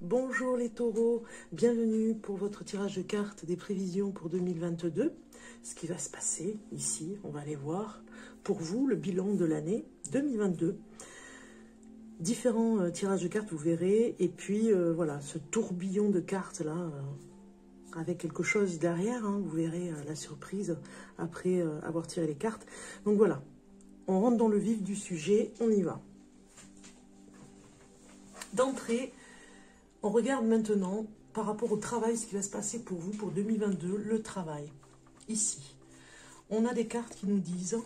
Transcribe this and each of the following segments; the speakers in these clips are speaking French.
Bonjour les taureaux, bienvenue pour votre tirage de cartes des prévisions pour 2022. Ce qui va se passer ici, on va aller voir pour vous le bilan de l'année 2022. Différents tirages de cartes, vous verrez. Et puis voilà, ce tourbillon de cartes là, avec quelque chose derrière, hein, vous verrez la surprise après avoir tiré les cartes. Donc voilà, on rentre dans le vif du sujet, on y va. D'entrée, on regarde maintenant par rapport au travail, ce qui va se passer pour vous pour 2022, le travail. Ici, on a des cartes qui nous disent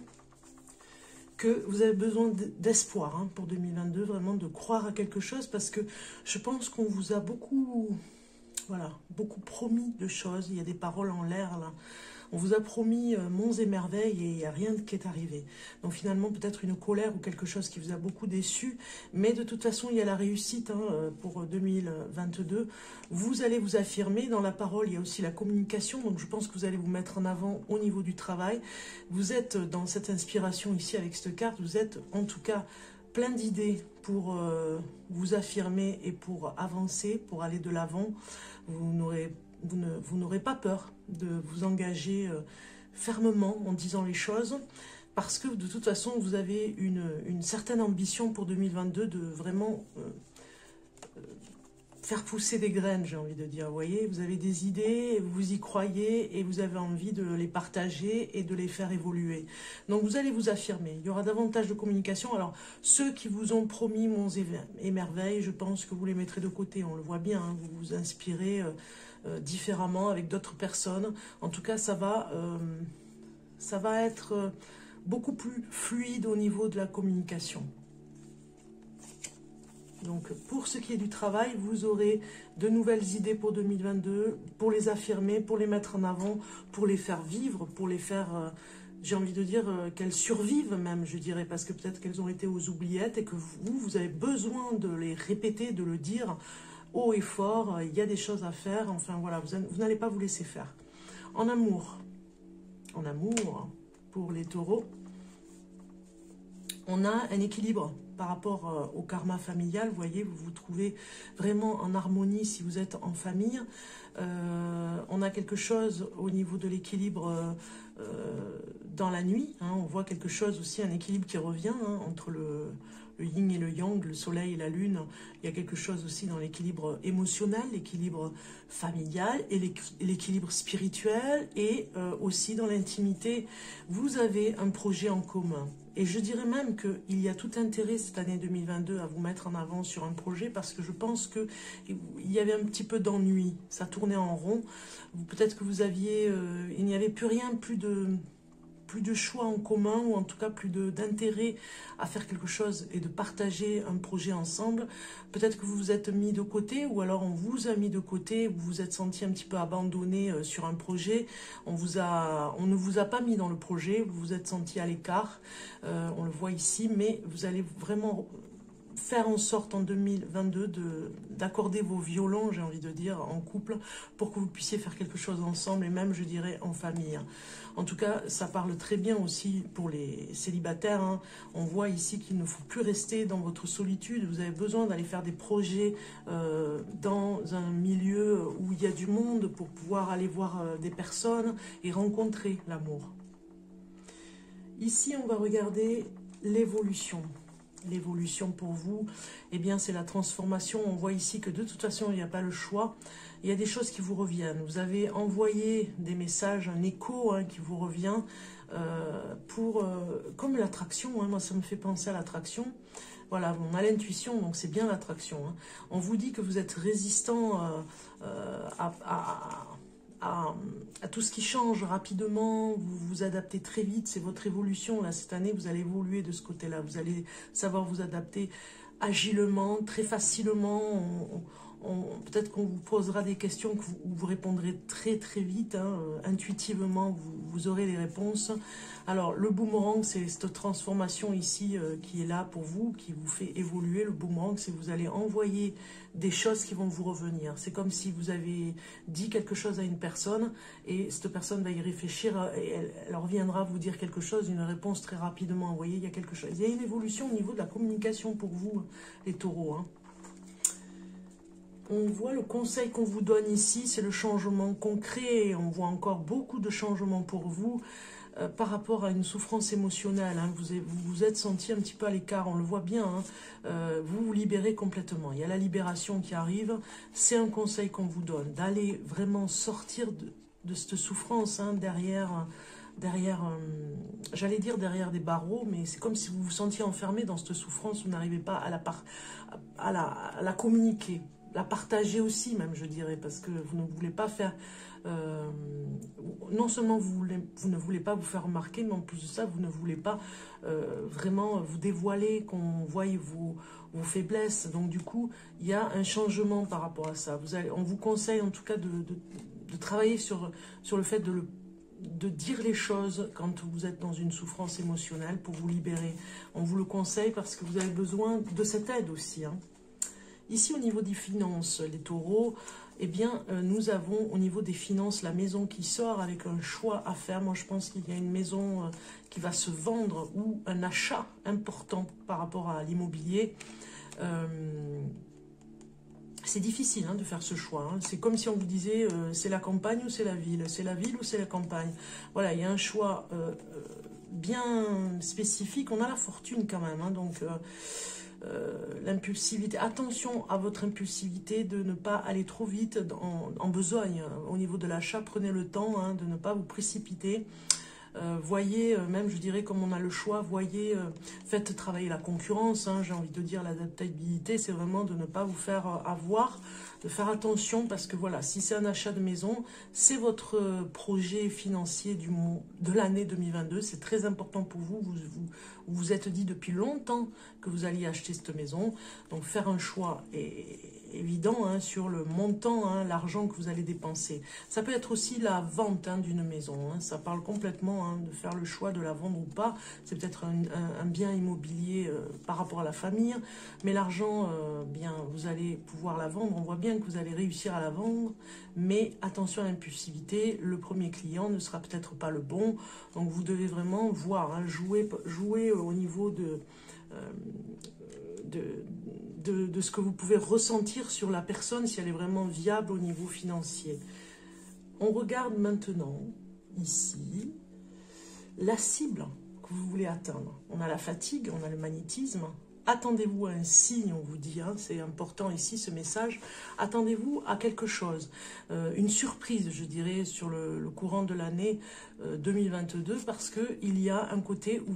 que vous avez besoin d'espoir hein, pour 2022, vraiment de croire à quelque chose, parce que je pense qu'on vous a beaucoup promis de choses. Il y a des paroles en l'air là. On vous a promis monts et merveilles et il n'y a rien qui est arrivé. Donc finalement, peut-être une colère ou quelque chose qui vous a beaucoup déçu. Mais de toute façon, il y a la réussite hein, pour 2022. Vous allez vous affirmer. Dans la parole, il y a aussi la communication. Donc je pense que vous allez vous mettre en avant au niveau du travail. Vous êtes dans cette inspiration ici avec cette carte. Vous êtes en tout cas plein d'idées pour vous affirmer et pour avancer, pour aller de l'avant. Vous n'aurez pas peur de vous engager fermement en disant les choses, parce que de toute façon, vous avez une certaine ambition pour 2022 de vraiment faire pousser des graines, j'ai envie de dire. Vous voyez, vous avez des idées, vous y croyez et vous avez envie de les partager et de les faire évoluer. Donc vous allez vous affirmer. Il y aura davantage de communication. Alors ceux qui vous ont promis monts et merveilles, je pense que vous les mettrez de côté. On le voit bien, hein, vous vous inspirez différemment avec d'autres personnes. En tout cas, ça va être beaucoup plus fluide au niveau de la communication. Donc, pour ce qui est du travail, vous aurez de nouvelles idées pour 2022, pour les affirmer, pour les mettre en avant, pour les faire vivre, pour les faire, j'ai envie de dire, qu'elles survivent même, je dirais, parce que peut-être qu'elles ont été aux oubliettes et que vous avez besoin de les répéter, de le dire haut et fort, il y a des choses à faire, enfin voilà, vous n'allez pas vous laisser faire. En amour, pour les taureaux, on a un équilibre par rapport au karma familial. Vous voyez, vous vous trouvez vraiment en harmonie si vous êtes en famille. On a quelque chose au niveau de l'équilibre dans la nuit. Hein, on voit quelque chose aussi, un équilibre qui revient hein, entre le yin et le yang, le soleil et la lune. Il y a quelque chose aussi dans l'équilibre émotionnel, l'équilibre familial et l'équilibre spirituel et aussi dans l'intimité. Vous avez un projet en commun. Et je dirais même qu'il y a tout intérêt cette année 2022 à vous mettre en avant sur un projet, parce que je pense qu'il y avait un petit peu d'ennui, ça tournait en rond. Peut-être que vous aviez, il n'y avait plus rien, plus de choix en commun, ou en tout cas plus d'intérêt à faire quelque chose et de partager un projet ensemble. Peut-être que vous vous êtes mis de côté, ou alors on vous a mis de côté, vous vous êtes senti un petit peu abandonné sur un projet, on ne vous a pas mis dans le projet, vous vous êtes senti à l'écart, on le voit ici, mais vous allez vraiment faire en sorte en 2022 d'accorder vos violons, j'ai envie de dire, en couple, pour que vous puissiez faire quelque chose ensemble, et même, je dirais, en famille. En tout cas, ça parle très bien aussi pour les célibataires. Hein. On voit ici qu'il ne faut plus rester dans votre solitude. Vous avez besoin d'aller faire des projets dans un milieu où il y a du monde pour pouvoir aller voir des personnes et rencontrer l'amour. Ici, on va regarder l'évolution. L'évolution pour vous, eh bien c'est la transformation. On voit ici que de toute façon il n'y a pas le choix, il y a des choses qui vous reviennent. Vous avez envoyé des messages, un écho hein, qui vous revient comme l'attraction, hein. Moi ça me fait penser à l'attraction. Voilà, on a l'intuition, donc c'est bien l'attraction. Hein. On vous dit que vous êtes résistant à tout ce qui change rapidement, vous vous adaptez très vite, c'est votre évolution. Là, cette année, vous allez évoluer de ce côté-là, vous allez savoir vous adapter agilement, très facilement. Peut-être qu'on vous posera des questions que vous répondrez très très vite, hein, intuitivement, vous aurez les réponses. Alors, le boomerang, c'est cette transformation ici qui est là pour vous, qui vous fait évoluer. Le boomerang, c'est que vous allez envoyer des choses qui vont vous revenir. C'est comme si vous avez dit quelque chose à une personne et cette personne va y réfléchir et elle reviendra vous dire quelque chose, une réponse très rapidement. Vous voyez, il y a quelque chose. Il y a une évolution au niveau de la communication pour vous, les taureaux, hein. on voit le conseil qu'on vous donne ici, c'est le changement concret. On voit encore beaucoup de changements pour vous par rapport à une souffrance émotionnelle. Hein. Vous vous êtes senti un petit peu à l'écart, on le voit bien. Hein. Vous vous libérez complètement. Il y a la libération qui arrive. C'est un conseil qu'on vous donne, d'aller vraiment sortir de cette souffrance hein, derrière, j'allais dire derrière des barreaux, mais c'est comme si vous vous sentiez enfermé dans cette souffrance, vous n'arrivez pas à la communiquer, la partager aussi même, je dirais, parce que vous ne voulez pas faire, non seulement vous ne voulez pas vous faire remarquer, mais en plus de ça, vous ne voulez pas vraiment vous dévoiler, qu'on voie vos faiblesses. Donc du coup, il y a un changement par rapport à ça. On vous conseille en tout cas de travailler sur le fait de dire les choses quand vous êtes dans une souffrance émotionnelle pour vous libérer. On vous le conseille parce que vous avez besoin de cette aide aussi. Hein. Ici, au niveau des finances, les taureaux, eh bien, nous avons au niveau des finances la maison qui sort avec un choix à faire. Moi, je pense qu'il y a une maison qui va se vendre ou un achat important par rapport à l'immobilier. C'est difficile hein, de faire ce choix. Hein. C'est comme si on vous disait c'est la campagne ou c'est la ville. C'est la ville ou c'est la campagne. Voilà, il y a un choix bien spécifique. On a la fortune quand même. Hein, donc, l'impulsivité. Attention à votre impulsivité de ne pas aller trop vite en besogne. Au niveau de l'achat, prenez le temps hein, de ne pas vous précipiter. Voyez, même je dirais comme on a le choix, voyez, faites travailler la concurrence, hein, j'ai envie de dire l'adaptabilité, c'est vraiment de ne pas vous faire avoir, de faire attention parce que voilà, si c'est un achat de maison, c'est votre projet financier de l'année 2022, c'est très important pour vous, vous êtes dit depuis longtemps que vous alliez acheter cette maison, donc faire un choix est évident hein, sur le montant, hein, l'argent que vous allez dépenser. Ça peut être aussi la vente hein, d'une maison, hein, ça parle complètement hein, de faire le choix de la vendre ou pas, c'est peut-être un bien immobilier par rapport à la famille, mais l'argent, bien, vous allez pouvoir la vendre, on voit bien que vous allez réussir à la vendre, mais attention à l'impulsivité, le premier client ne sera peut-être pas le bon, donc vous devez vraiment voir, hein, jouer au niveau de ce que vous pouvez ressentir sur la personne, si elle est vraiment viable au niveau financier. On regarde maintenant, ici, la cible que vous voulez atteindre. On a la fatigue, on a le magnétisme. Attendez-vous à un signe, on vous dit, hein, c'est important ici ce message. Attendez-vous à quelque chose, une surprise, je dirais, sur le courant de l'année 2022, parce qu'il y a un côté où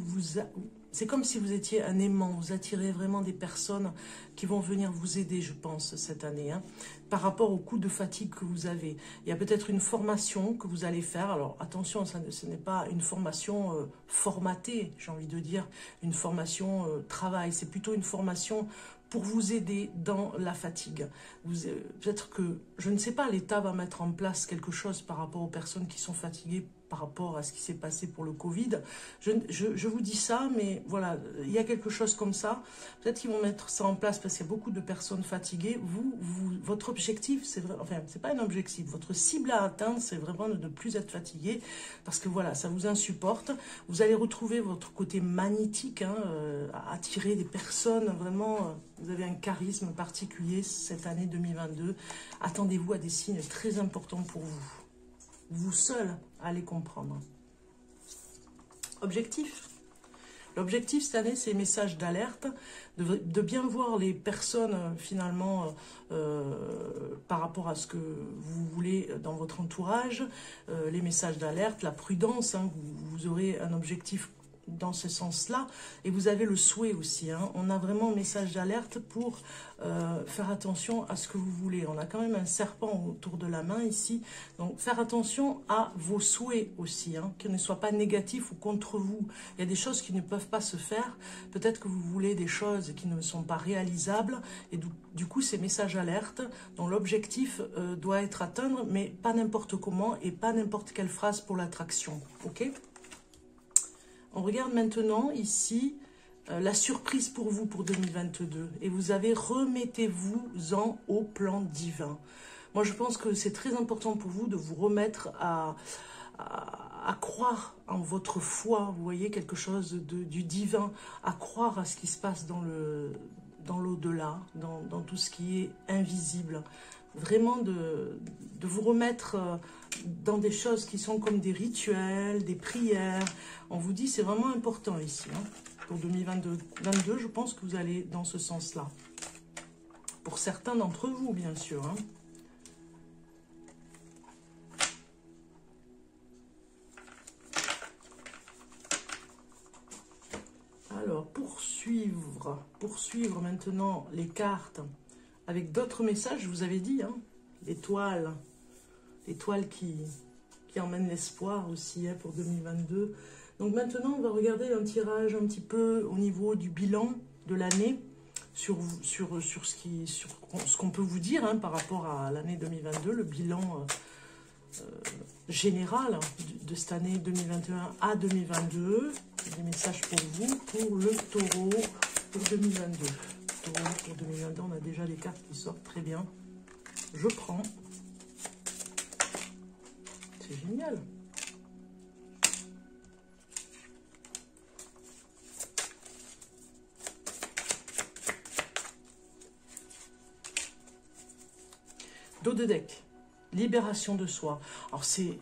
c'est comme si vous étiez un aimant, vous attirez vraiment des personnes qui vont venir vous aider, je pense, cette année, hein, par rapport au coup de fatigue que vous avez. Il y a peut-être une formation que vous allez faire. Alors, attention, ce n'est pas une formation formatée, j'ai envie de dire, une formation travail. C'est plutôt une formation pour vous aider dans la fatigue. Peut-être que, je ne sais pas, l'État va mettre en place quelque chose par rapport aux personnes qui sont fatiguées par rapport à ce qui s'est passé pour le Covid. Je vous dis ça, mais voilà, il y a quelque chose comme ça. Peut-être qu'ils vont mettre ça en place parce qu'il y a beaucoup de personnes fatiguées. Votre objectif, enfin, c'est pas un objectif. Votre cible à atteindre, c'est vraiment de ne plus être fatigué parce que voilà, ça vous insupporte. Vous allez retrouver votre côté magnétique, hein, à attirer des personnes. Vraiment, vous avez un charisme particulier cette année 2022. Attendez-vous à des signes très importants pour vous. Vous seul allez comprendre. Objectif. L'objectif cette année, c'est message d'alerte, de bien voir les personnes finalement par rapport à ce que vous voulez dans votre entourage, les messages d'alerte, la prudence, hein, vous aurez un objectif dans ce sens-là, et vous avez le souhait aussi, hein. On a vraiment un message d'alerte pour faire attention à ce que vous voulez. On a quand même un serpent autour de la main ici, donc faire attention à vos souhaits aussi, hein, qu'ils ne soient pas négatifs ou contre vous. Il y a des choses qui ne peuvent pas se faire, peut-être que vous voulez des choses qui ne sont pas réalisables, et du coup ces messages alertes, dont l'objectif doit être atteint, mais pas n'importe comment, et pas n'importe quelle phrase pour l'attraction, ok ? On regarde maintenant ici la surprise pour vous pour 2022. Et vous avez remettez-vous-en au plan divin. Moi, je pense que c'est très important pour vous de vous remettre à croire en votre foi. Vous voyez, quelque chose du divin, à croire à ce qui se passe dans dans l'au-delà, dans tout ce qui est invisible. Vraiment de vous remettre dans des choses qui sont comme des rituels, des prières. On vous dit, c'est vraiment important ici. Hein. Pour 2022, je pense que vous allez dans ce sens-là. Pour certains d'entre vous, bien sûr. Hein. Alors, poursuivre maintenant les cartes avec d'autres messages, je vous avais dit, hein, l'étoile qui emmène l'espoir aussi hein, pour 2022. Donc maintenant, on va regarder un tirage un petit peu au niveau du bilan de l'année, sur ce qu'on peut vous dire hein, par rapport à l'année 2022, le bilan général de cette année 2021 à 2022. Des messages pour vous, pour le taureau, pour 2022. Taureau, pour 2022, on a déjà les cartes qui sortent très bien. Je prends. C'est génial. Dos de deck. Libération de soi. Alors c'est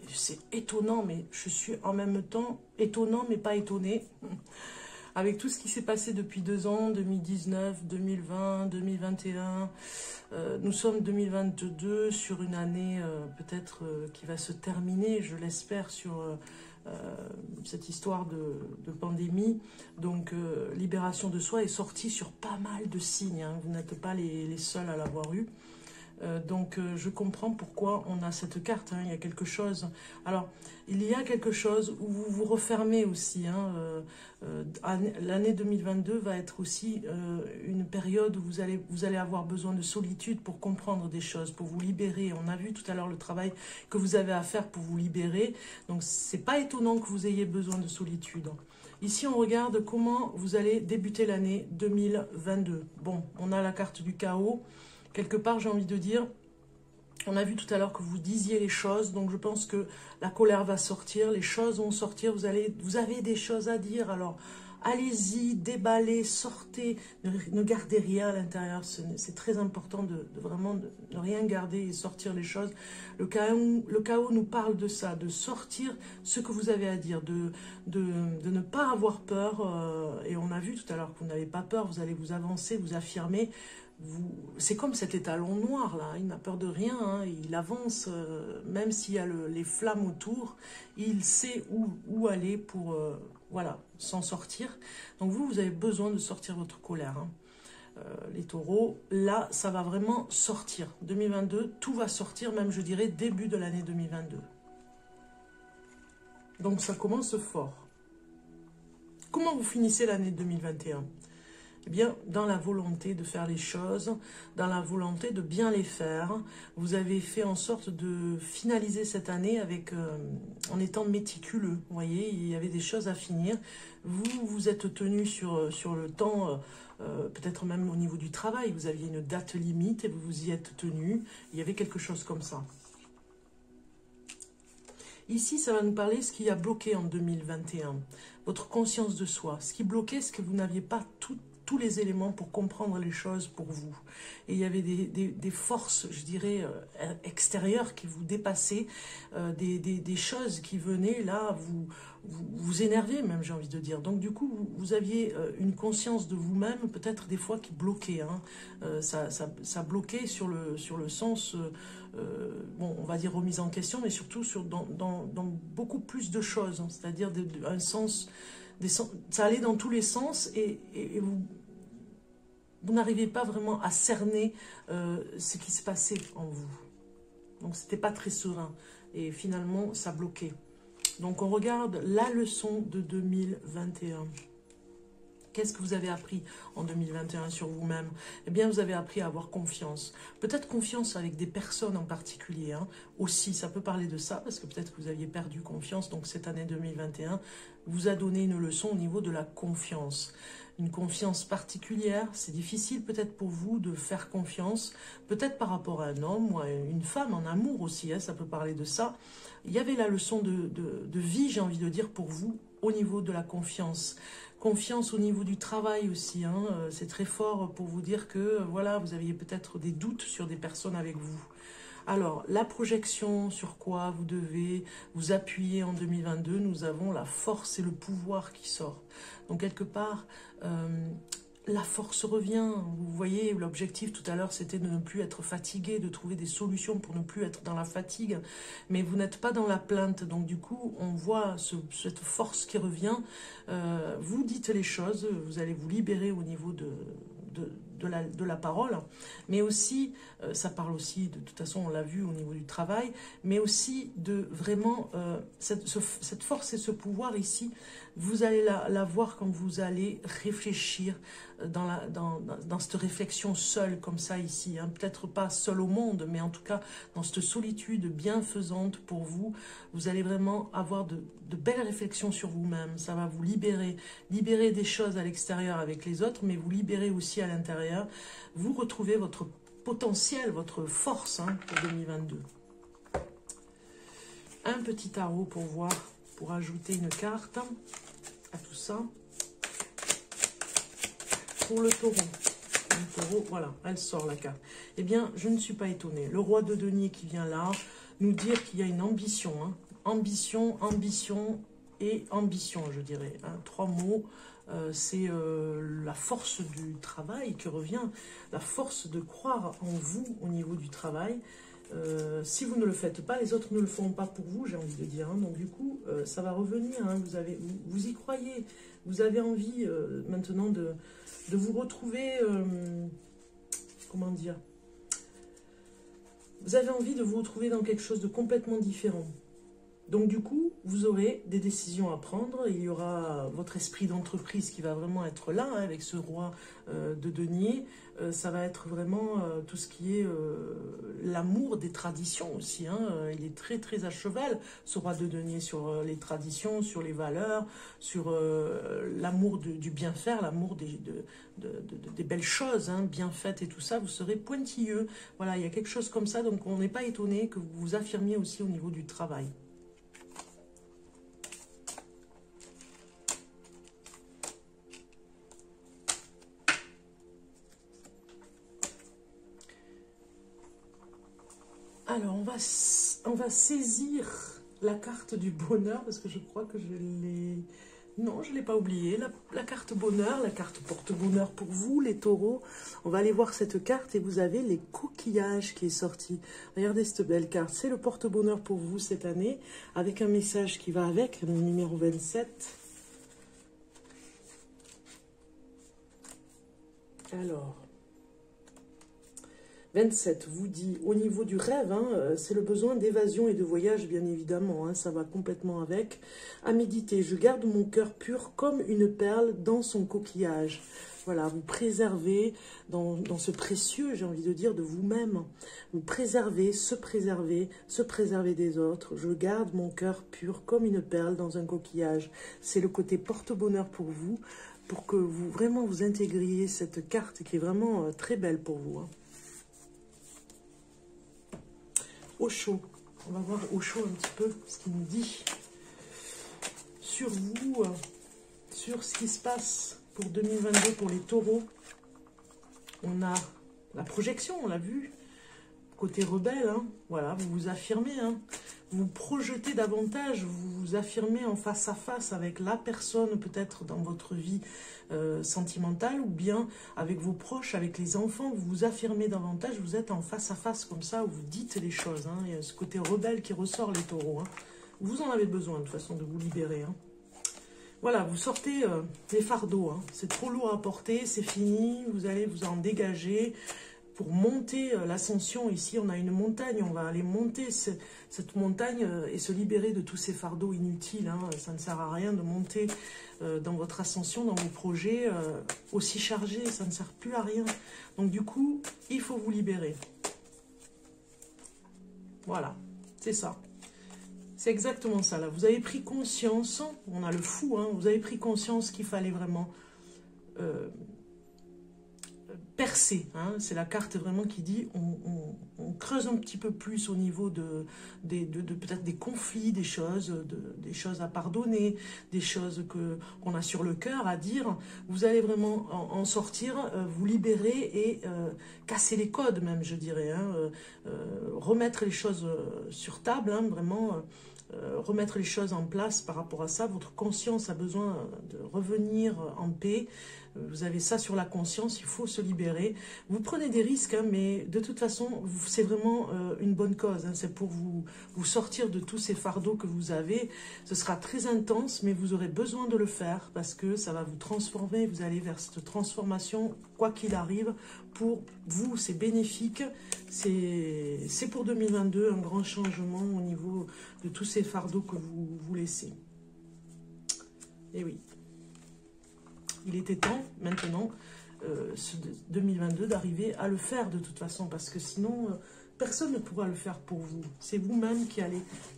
étonnant, mais je suis en même temps étonnant, mais pas étonné. Avec tout ce qui s'est passé depuis 2 ans, 2019, 2020, 2021, nous sommes 2022 sur une année peut-être qui va se terminer, je l'espère, sur cette histoire de pandémie. Donc libération de soi est sortie sur pas mal de signes, hein. Vous n'êtes pas les seuls à l'avoir eu. Donc je comprends pourquoi on a cette carte, hein. Il y a quelque chose. Alors, il y a quelque chose où vous vous refermez aussi. Hein. L'année 2022 va être aussi une période où vous allez avoir besoin de solitude pour comprendre des choses, pour vous libérer. On a vu tout à l'heure le travail que vous avez à faire pour vous libérer. Donc, c'est pas étonnant que vous ayez besoin de solitude. Ici, on regarde comment vous allez débuter l'année 2022. Bon, on a la carte du chaos. Quelque part, j'ai envie de dire, on a vu tout à l'heure que vous disiez les choses, donc je pense que la colère va sortir, les choses vont sortir, vous avez des choses à dire, alors allez-y, déballez, sortez, ne gardez rien à l'intérieur, c'est très important de vraiment de ne rien garder et sortir les choses. Le chaos nous parle de ça, de sortir ce que vous avez à dire, de ne pas avoir peur, et on a vu tout à l'heure que vous n'avez pas peur, vous allez vous avancer, vous affirmer. C'est comme cet étalon noir là, il n'a peur de rien, hein, il avance, même s'il y a les flammes autour, il sait où aller pour voilà, s'en sortir. Donc vous avez besoin de sortir votre colère, hein. Les taureaux, là ça va vraiment sortir, 2022, tout va sortir, même je dirais début de l'année 2022. Donc ça commence fort. Comment vous finissez l'année 2021 ? Eh bien, dans la volonté de faire les choses, dans la volonté de bien les faire, vous avez fait en sorte de finaliser cette année en étant méticuleux. Vous voyez, il y avait des choses à finir. Vous êtes tenu sur le temps, peut-être même au niveau du travail. Vous aviez une date limite et vous vous y êtes tenu. Il y avait quelque chose comme ça. Ici, ça va nous parler de ce qui a bloqué en 2021. Votre conscience de soi. Ce qui bloquait, c'est que vous n'aviez pas tous les éléments pour comprendre les choses pour vous. Et il y avait des forces, je dirais, extérieures qui vous dépassaient, des choses qui venaient là vous énerver même, j'ai envie de dire. Donc du coup, vous aviez une conscience de vous-même, peut-être des fois qui bloquait. Hein. Ça bloquait sur le sens, bon, on va dire remise en question, mais surtout dans beaucoup plus de choses. Hein. C'est-à-dire un sens... ça allait dans tous les sens et vous n'arrivez pas vraiment à cerner ce qui se passait en vous. Donc, c'était pas très serein. Et finalement, ça bloquait. Donc, on regarde la leçon de 2021. Qu'est-ce que vous avez appris en 2021 sur vous-même? Eh bien, vous avez appris à avoir confiance. Peut-être confiance avec des personnes en particulier. Hein. Aussi, ça peut parler de ça, parce que peut-être que vous aviez perdu confiance. Donc, cette année 2021 vous a donné une leçon au niveau de la confiance. Une confiance particulière. C'est difficile peut-être pour vous de faire confiance. Peut-être par rapport à un homme ou à une femme, en amour aussi. Hein, ça peut parler de ça. Il y avait la leçon de vie, j'ai envie de dire, pour vous, au niveau de la confiance. Confiance au niveau du travail aussi, hein. C'est très fort pour vous dire que voilà, vous aviez peut-être des doutes sur des personnes avec vous. Alors, la projection sur quoi vous devez vous appuyer en 2022, nous avons la force et le pouvoir qui sort. Donc, quelque part, la force revient. Vous voyez, l'objectif tout à l'heure, c'était de ne plus être fatigué, de trouver des solutions pour ne plus être dans la fatigue. Mais vous n'êtes pas dans la plainte. Donc, du coup, on voit cette force qui revient. Vous dites les choses, vous allez vous libérer au niveau de la parole, mais aussi, ça parle aussi, de toute façon on l'a vu au niveau du travail, mais aussi de vraiment cette force et ce pouvoir ici, vous allez la voir quand vous allez réfléchir dans cette réflexion seule comme ça ici, hein. Peut-être pas seul au monde, mais en tout cas dans cette solitude bienfaisante pour vous, vous allez vraiment avoir de belles réflexions sur vous-même, ça va vous libérer des choses à l'extérieur avec les autres, mais vous libérez aussi à l'intérieur, vous retrouvez votre potentiel, votre force, hein, pour 2022. Un petit tarot pour voir, pour ajouter une carte à tout ça. Pour le taureau. Le taureau, voilà, elle sort la carte. Eh bien, je ne suis pas étonnée. Le roi de denier qui vient là, nous dire qu'il y a une ambition, hein. Ambition, ambition et ambition, je dirais, hein. Trois mots. C'est la force du travail qui revient, la force de croire en vous au niveau du travail. Si vous ne le faites pas, les autres ne le feront pas pour vous, j'ai envie de dire, hein. Donc du coup, ça va revenir, hein. Vous y croyez, vous avez envie maintenant de vous retrouver, comment dire, vous avez envie de vous retrouver dans quelque chose de complètement différent. Donc du coup, vous aurez des décisions à prendre, il y aura votre esprit d'entreprise qui va vraiment être là, hein, avec ce roi de denier, ça va être vraiment tout ce qui est l'amour des traditions aussi, hein. Il est très très à cheval, ce roi de denier, sur les traditions, sur les valeurs, sur l'amour du bien faire, l'amour des belles choses, hein, bien faites et tout ça, vous serez pointilleux, voilà, il y a quelque chose comme ça, donc on n'est pas étonné que vous vous affirmiez aussi au niveau du travail. Alors, on va saisir la carte du bonheur, parce que je crois que je l'ai... Non, je ne l'ai pas oublié. La carte bonheur, la carte porte-bonheur pour vous, les taureaux. On va aller voir cette carte et vous avez les coquillages qui est sorti. Regardez cette belle carte. C'est le porte-bonheur pour vous cette année, avec un message qui va avec, le numéro 27. Alors... 27 vous dit, au niveau du rêve, hein, c'est le besoin d'évasion et de voyage, bien évidemment, hein, ça va complètement avec. À méditer, je garde mon cœur pur comme une perle dans son coquillage. Voilà, vous préservez dans ce précieux, j'ai envie de dire, de vous-même. Vous préservez, se préserver des autres. Je garde mon cœur pur comme une perle dans un coquillage. C'est le côté porte-bonheur pour vous, pour que vous vraiment vous intégriez cette carte qui est vraiment très belle pour vous, hein. Osho, on va voir Osho un petit peu ce qu'il nous dit sur vous, sur ce qui se passe pour 2022 pour les taureaux. On a la projection, on l'a vu, côté rebelle, hein. Voilà, vous vous affirmez, hein. Vous projetez davantage, vous vous affirmez en face à face avec la personne peut-être dans votre vie sentimentale, ou bien avec vos proches, avec les enfants, vous vous affirmez davantage, vous êtes en face à face comme ça, où vous dites les choses, hein. Il y a ce côté rebelle qui ressort, les taureaux, hein. Vous en avez besoin de toute façon de vous libérer, hein. Voilà, vous sortez des fardeaux, hein. C'est trop lourd à porter, c'est fini, vous allez vous en dégager. Pour monter l'ascension, ici on a une montagne, on va aller monter cette montagne et se libérer de tous ces fardeaux inutiles, hein. Ça ne sert à rien de monter dans votre ascension, dans vos projets aussi chargés, ça ne sert plus à rien. Donc du coup, il faut vous libérer. Voilà, c'est ça. C'est exactement ça, là. Vous avez pris conscience, on a le fou, hein, vous avez pris conscience qu'il fallait vraiment percer. Hein. C'est la carte vraiment qui dit on creuse un petit peu plus au niveau de peut-être des conflits, des choses à pardonner, des choses qu'on a sur le cœur à dire. Vous allez vraiment en sortir, vous libérer et casser les codes même, je dirais. Hein. Remettre les choses sur table, hein, vraiment... remettre les choses en place par rapport à ça. Votre conscience a besoin de revenir en paix. Vous avez ça sur la conscience, il faut se libérer. Vous prenez des risques, hein, mais de toute façon, c'est vraiment une bonne cause. Hein. C'est pour vous sortir de tous ces fardeaux que vous avez. Ce sera très intense, mais vous aurez besoin de le faire parce que ça va vous transformer. Vous allez vers cette transformation, quoi qu'il arrive. Pour vous, c'est bénéfique. C'est pour 2022 un grand changement au niveau de tous ces fardeaux que vous laissez. Et oui. Il était temps, maintenant, 2022, d'arriver à le faire de toute façon, parce que sinon, personne ne pourra le faire pour vous. C'est vous-même qui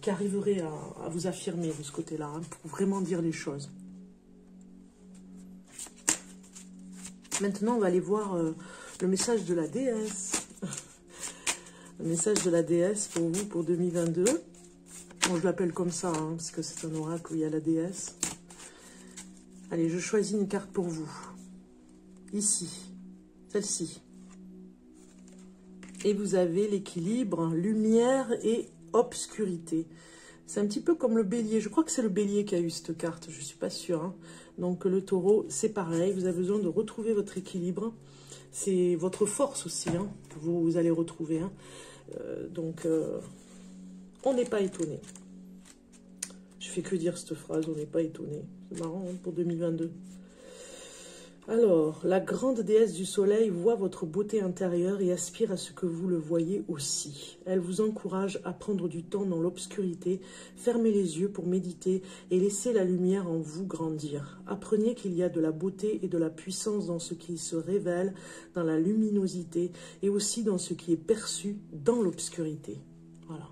arriverez à vous affirmer de ce côté-là, hein, pour vraiment dire les choses. Maintenant, on va aller voir le message de la déesse. Le message de la déesse pour vous, pour 2022. Bon, je l'appelle comme ça, hein, parce que c'est un oracle où il y a la déesse. Allez, je choisis une carte pour vous. Ici, celle-ci. Et vous avez l'équilibre, lumière et obscurité. C'est un petit peu comme le bélier. Je crois que c'est le bélier qui a eu cette carte, je ne suis pas sûre. Hein. Donc le taureau, c'est pareil. Vous avez besoin de retrouver votre équilibre. C'est votre force aussi, hein, que vous allez retrouver. Hein. On n'est pas étonné. Je fais que dire cette phrase, on n'est pas étonné. C'est marrant, hein, pour 2022. Alors, la grande déesse du soleil voit votre beauté intérieure et aspire à ce que vous le voyez aussi. Elle vous encourage à prendre du temps dans l'obscurité, fermez les yeux pour méditer et laissez la lumière en vous grandir. Apprenez qu'il y a de la beauté et de la puissance dans ce qui se révèle, dans la luminosité et aussi dans ce qui est perçu dans l'obscurité. Voilà.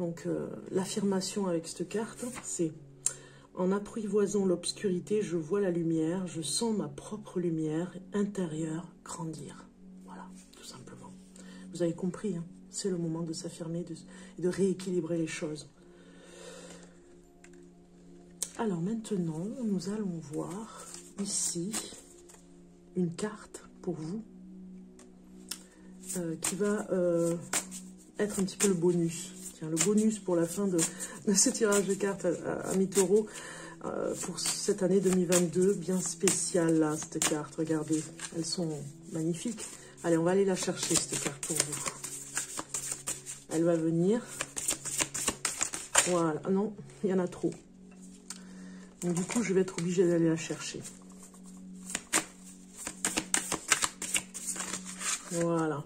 Donc, l'affirmation avec cette carte, c'est: en apprivoisant l'obscurité, je vois la lumière, je sens ma propre lumière intérieure grandir. Voilà, tout simplement. Vous avez compris, hein, c'est le moment de s'affirmer et de rééquilibrer les choses. Alors maintenant, nous allons voir ici une carte pour vous qui va être un petit peu le bonus. Tiens, le bonus pour la fin de ce tirage de cartes à mi-taureau pour cette année 2022, bien spéciale là, cette carte. Regardez, elles sont magnifiques. Allez, on va aller la chercher, cette carte pour vous. Elle va venir. Voilà, non, il y en a trop. Donc du coup, je vais être obligée d'aller la chercher. Voilà.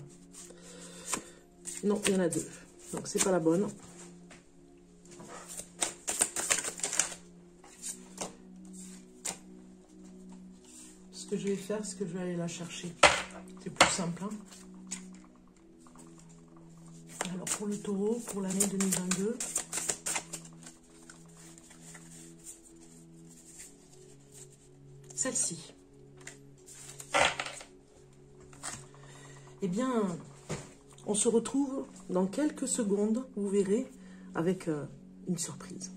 Non, il y en a deux. Donc, c'est pas la bonne. Ce que je vais faire, c'est que je vais aller la chercher. C'est plus simple. Hein. Alors, pour le taureau, pour l'année 2022. Celle-ci. Eh bien... on se retrouve dans quelques secondes, vous verrez, avec une surprise,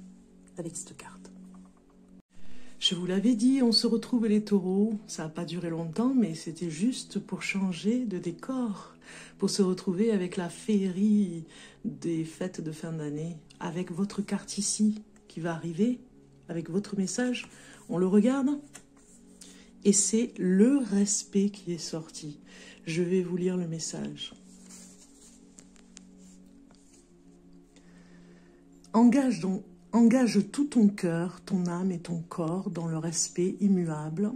avec cette carte. Je vous l'avais dit, on se retrouve les taureaux. Ça n'a pas duré longtemps, mais c'était juste pour changer de décor, pour se retrouver avec la féerie des fêtes de fin d'année, avec votre carte ici qui va arriver, avec votre message. On le regarde et c'est le respect qui est sorti. Je vais vous lire le message. Engage tout ton cœur, ton âme et ton corps dans le respect immuable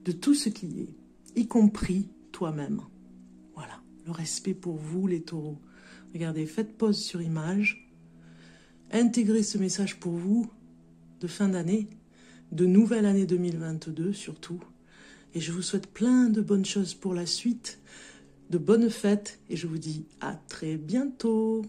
de tout ce qui est, y compris toi-même. Voilà, le respect pour vous les taureaux. Regardez, faites pause sur image. Intégrez ce message pour vous de fin d'année, de nouvelle année 2022 surtout. Et je vous souhaite plein de bonnes choses pour la suite, de bonnes fêtes et je vous dis à très bientôt.